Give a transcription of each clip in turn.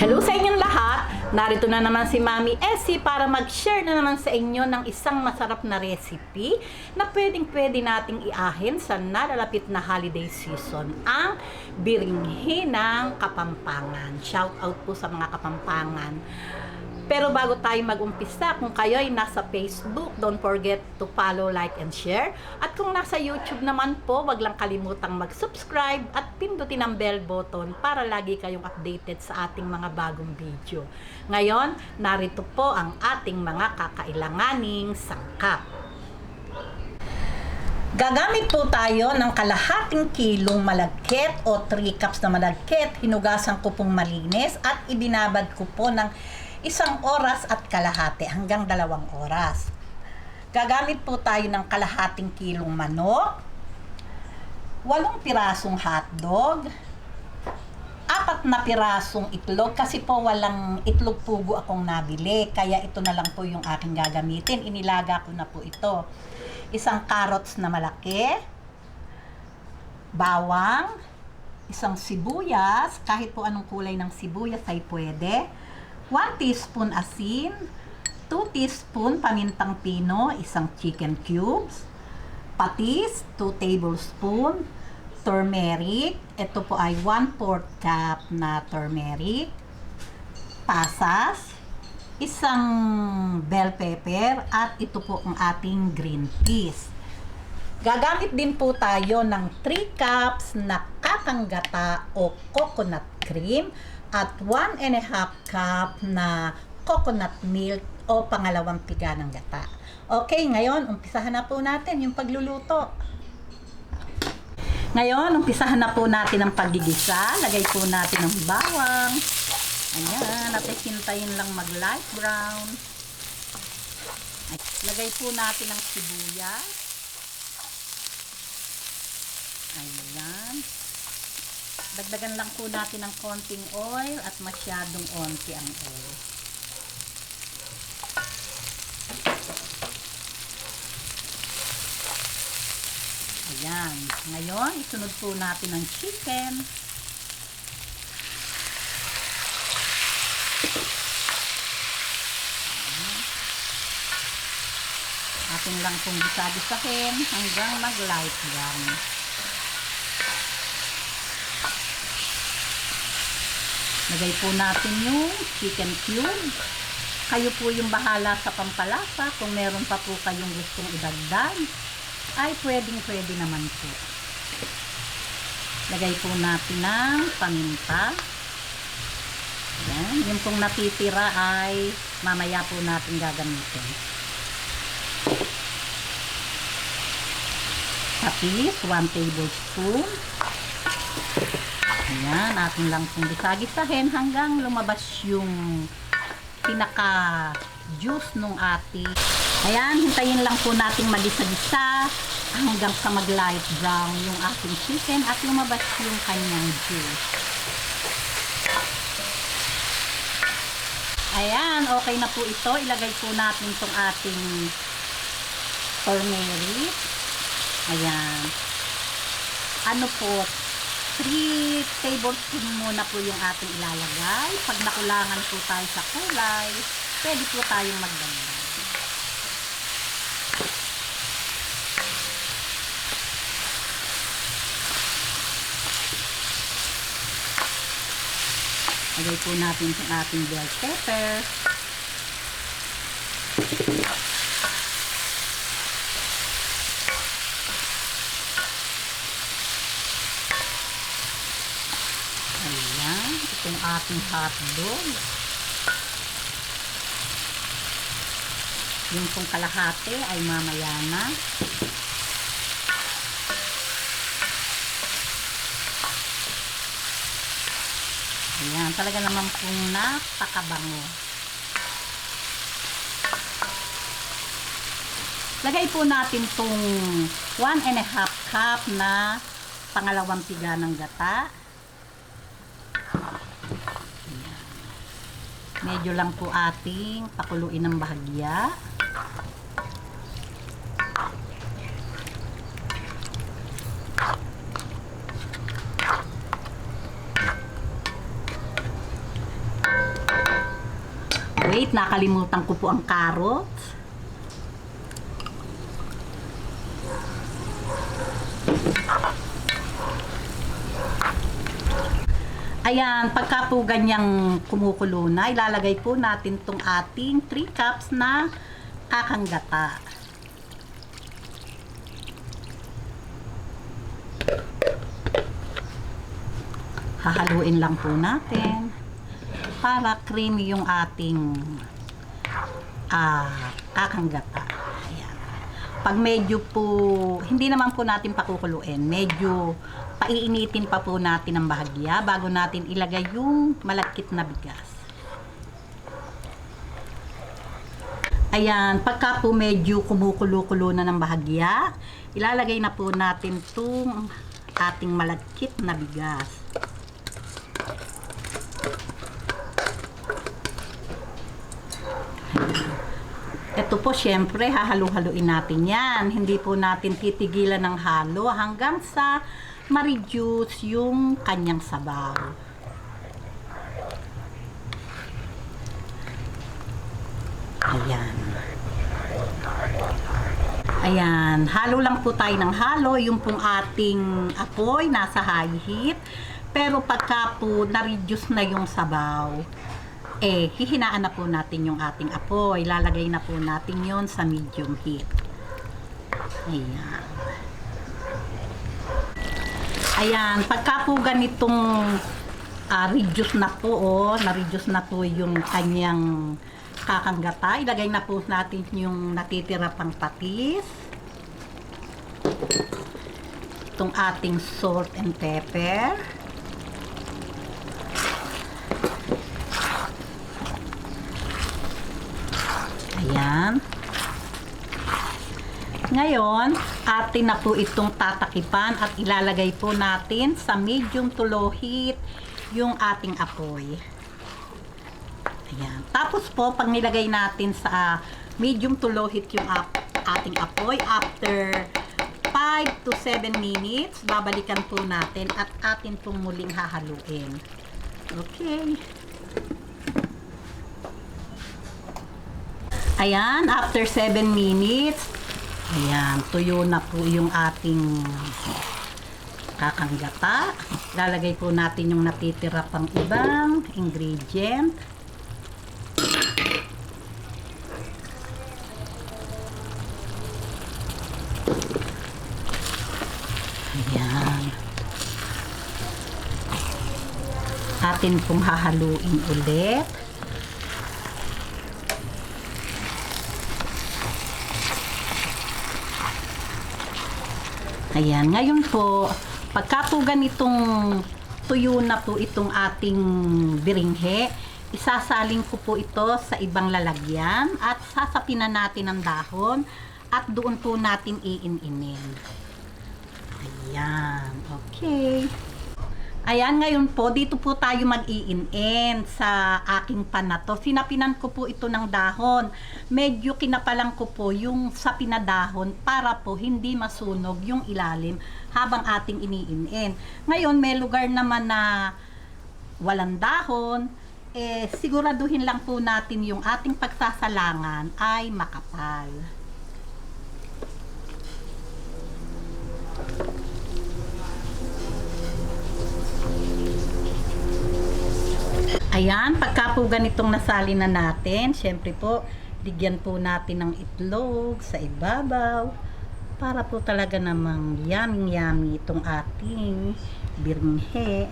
Hello sa inyong lahat! Narito na naman si Mami Essie para mag-share na naman sa inyo ng isang masarap na recipe na pwedeng-pwede nating iahin sa nalalapit na holiday season, ang biringhinang Kapampangan. Shout out po sa mga Kapampangan. Pero bago tayo mag-umpisa, kung kayo ay nasa Facebook, don't forget to follow, like, and share. At kung nasa YouTube naman po, wag lang kalimutang mag-subscribe at pindutin ang bell button para lagi kayong updated sa ating mga bagong video. Ngayon, narito po ang ating mga kakailanganing sangkap. Gagamit po tayo ng kalahating kilong malagkit o 3 cups na malagkit. Hinugasan ko pong malinis at ibinabad ko po ng 1 oras at kalahati hanggang 2 oras. Gagamit po tayo ng kalahating kilong manok, 8 pirasong hotdog, 4 na pirasong itlog, kasi po walang itlog pugo akong nabili, kaya ito na lang po yung aking gagamitin. Inilaga ko na po ito. 1 carrots na malaki, bawang, 1 sibuyas, kahit po anong kulay ng sibuyas ay pwede, 1 teaspoon asin, 2 teaspoon pamintang pino, 1 chicken cubes, patis, 2 tablespoon, turmeric, ito po ay 1/4 cup na turmeric, pasas, 1 bell pepper, at ito po ang ating green peas. Gagamit din po tayo ng 3 cups na kakanggata o coconut cream at 1.5 cup na coconut milk o pangalawang piga ng gata. Okay, ngayon, umpisahan na po natin yung pagluluto. Ngayon, umpisahan na po natin ang paggigisa. Lagay po natin ang bawang. Ayan, at hintayin lang mag light brown. Lagay po natin ang sibuyas. Ayan. Dagdagan lang po natin ng konting oil at masyadong onti ang oil. Ayan. Ngayon, isunod po natin ang chicken. Atin lang pong gisa-gisahin hanggang mag-light brown. Lagay po natin yung chicken cube. Kayo po yung bahala sa pampalasa. Kung meron pa po kayong gustong idagdag, ay pwedeng-pwede naman po. Lagay po natin ng paminta. Ayan. Yung pong natitira ay mamaya po natin gagamitin. Patis, 1 tablespoon. Ayan, atin lang pong gisa-gisahin hanggang lumabas yung pinaka-juice nung ating. Ayan, hintayin lang po natin magisa-gisa hanggang sa mag-light brown yung ating chicken at lumabas yung kanyang juice. Ayan, okay na po ito. Ilagay po natin itong ating turmeric. Ayan. Ano po, 3 tablespoon muna po yung ating ilalagay. Pag nakulangan po tayo sa kulay, pwede po tayong magdagdag. Lagay po natin yung ating bell pepper. Ayan, itong ating hotdog. Yung pong kalahati ay mamaya na. Ayan, talaga naman pong napakabango. Lagay po natin itong 1.5 cup na pangalawang piga ng gata. Medyo lang po ating pakuluin ng bahagya. Wait, nakalimutan ko po ang carrots. Ayan, pagka po ganyang kumukulo na, ilalagay po natin tong ating 3 cups na kakanggata. Hahaluin lang po natin para creamy yung ating kakanggata. Ayan. Pag medyo po, hindi naman po natin pakukuluin, medyo paiinitin pa po natin ang bahagya bago natin ilagay yung malagkit na bigas. Ayan, pagka po medyo kumukulo-kulo na ng bahagya, ilalagay na po natin itong ating malagkit na bigas. Ito po, syempre, hahalo-haluin natin yan. Hindi po natin titigilan ng halo hanggang sa ma-reduce yung kanyang sabaw. Ayan. Ayan. Halo lang po tayo ng halo. Yung pong ating apoy, nasa high heat. Pero pagka po na-reduce na yung sabaw, hihinaan na po natin yung ating apoy. Lalagay na po natin yon sa medium heat. Ayan. Ayan, pagka po ganitong reduce na po, na-reduce na po yung kanyang kakanggata, ilagay na po natin yung natitira pang patis. Itong ating salt and pepper. Ayan. Ngayon, atin na po itong tatakipan at ilalagay po natin sa medium to low heat yung ating apoy. Ayan. Tapos po, pag nilagay natin sa medium to low heat yung ating apoy, after 5 to 7 minutes, babalikan po natin at atin pong muling hahaluin. Okay. Ayan, after 7 minutes, ayan, tuyo na po yung ating kakanggata. Lalagay po natin yung natitira pang ibang ingredient. Ayan. Atin pong hahaluin ulit. Ayan, ngayon po, pagka po ganitong tuyo na po itong ating biringhe, isasaling ko po ito sa ibang lalagyan at sasapinan natin ng dahon at doon po natin iininin. Ayan, okay. Ayan, ngayon po, dito po tayo mag-iin-in sa aking pan na to. Sinapinan ko po ito ng dahon. Medyo kinapalan ko po yung sa pinadahon para po hindi masunog yung ilalim habang ating iniin-in. Ngayon, may lugar naman na walang dahon, siguraduhin lang po natin yung ating pagsasalangan ay makapal. Ayan, pagka po ganitong nasali na natin, syempre po, bigyan po natin ng itlog sa ibabaw para po talaga namang yummy itong ating biringhe.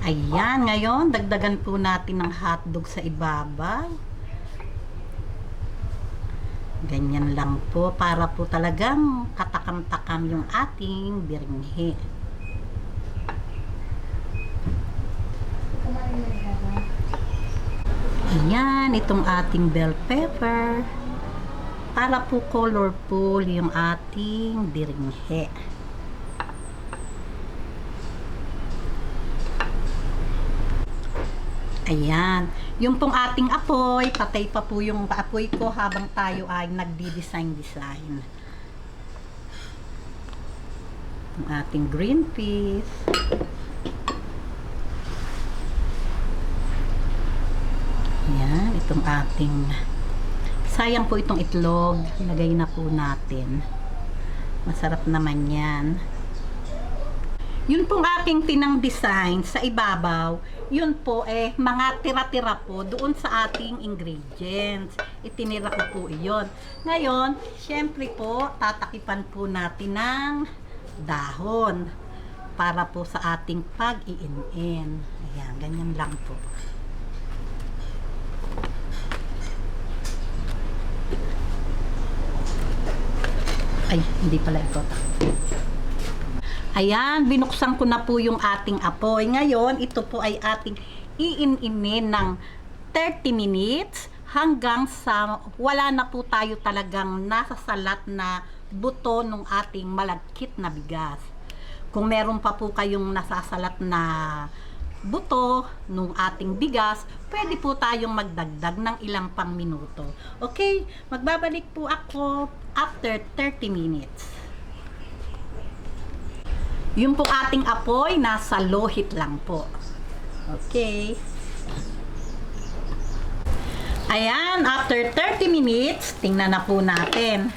Ayan, ngayon, dagdagan po natin ng hotdog sa ibabaw. Ganyan lang po para po talagang katakam-takam yung ating biringhe. Ayan, itong ating bell pepper para po colorful yung ating biringhe. Ayan. Yung pong ating apoy, patay pa po yung apoy ko habang tayo ay nagdi-design. Ang ating green peas. Yan, itong ating, sayang po itong itlog, ilagay na po natin. Masarap naman yan. Yun pong aking tinang design sa ibabaw, yun po mga tira-tira po doon sa ating ingredients. Itinira ko po iyon. Ngayon, syempre po, tatakipan po natin ng dahon para po sa ating pag-iin-in. Ayan, ganyan lang po. Ay, hindi pala ito. Ayan, binuksan ko na po yung ating apoy. Ngayon, ito po ay ating iin-inin ng 30 minutes hanggang sa wala na po tayo talagang nasasalat na buto ng ating malagkit na bigas. Kung meron pa po kayong nasasalat na buto ng ating bigas, pwede po tayong magdagdag ng ilang pang minuto. Okay, magbabalik po ako after 30 minutes. Yung po ating apoy, nasa low heat lang po. Okay. Ayan, after 30 minutes, tingnan na po natin.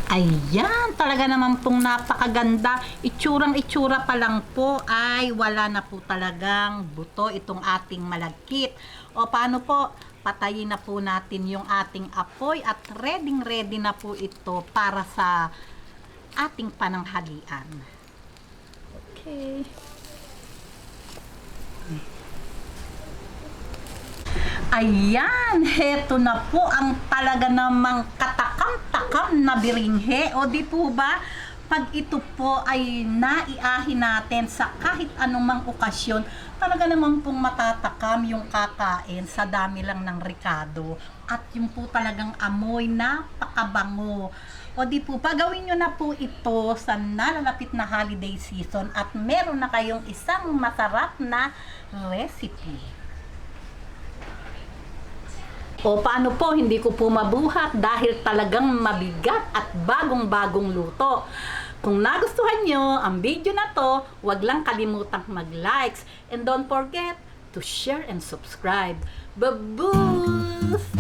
Ayan, talaga naman pong napakaganda. Itsurang-itsura pa lang po ay wala na po talagang buto itong ating malagkit. O paano po? Patayin na po natin yung ating apoy at ready na po ito para sa ating pananghalian. Okay. Ayan, heto na po ang talaga namang katakam-takam na biringhe. O di po ba? Pag ito po ay naiahin natin sa kahit anumang okasyon, talaga naman pong matatakam yung kakain sa dami lang ng ricado. At yung po talagang amoy napakabango. O di po, pagawin nyo na po ito sa nalalapit na holiday season at meron na kayong isang masarap na recipe. O paano po, hindi ko po mabuhat dahil talagang mabigat at bagong-bagong luto. Kung nagustuhan nyo ang video na to, huwag lang kalimutang mag-likes and don't forget to share and subscribe. Babuus!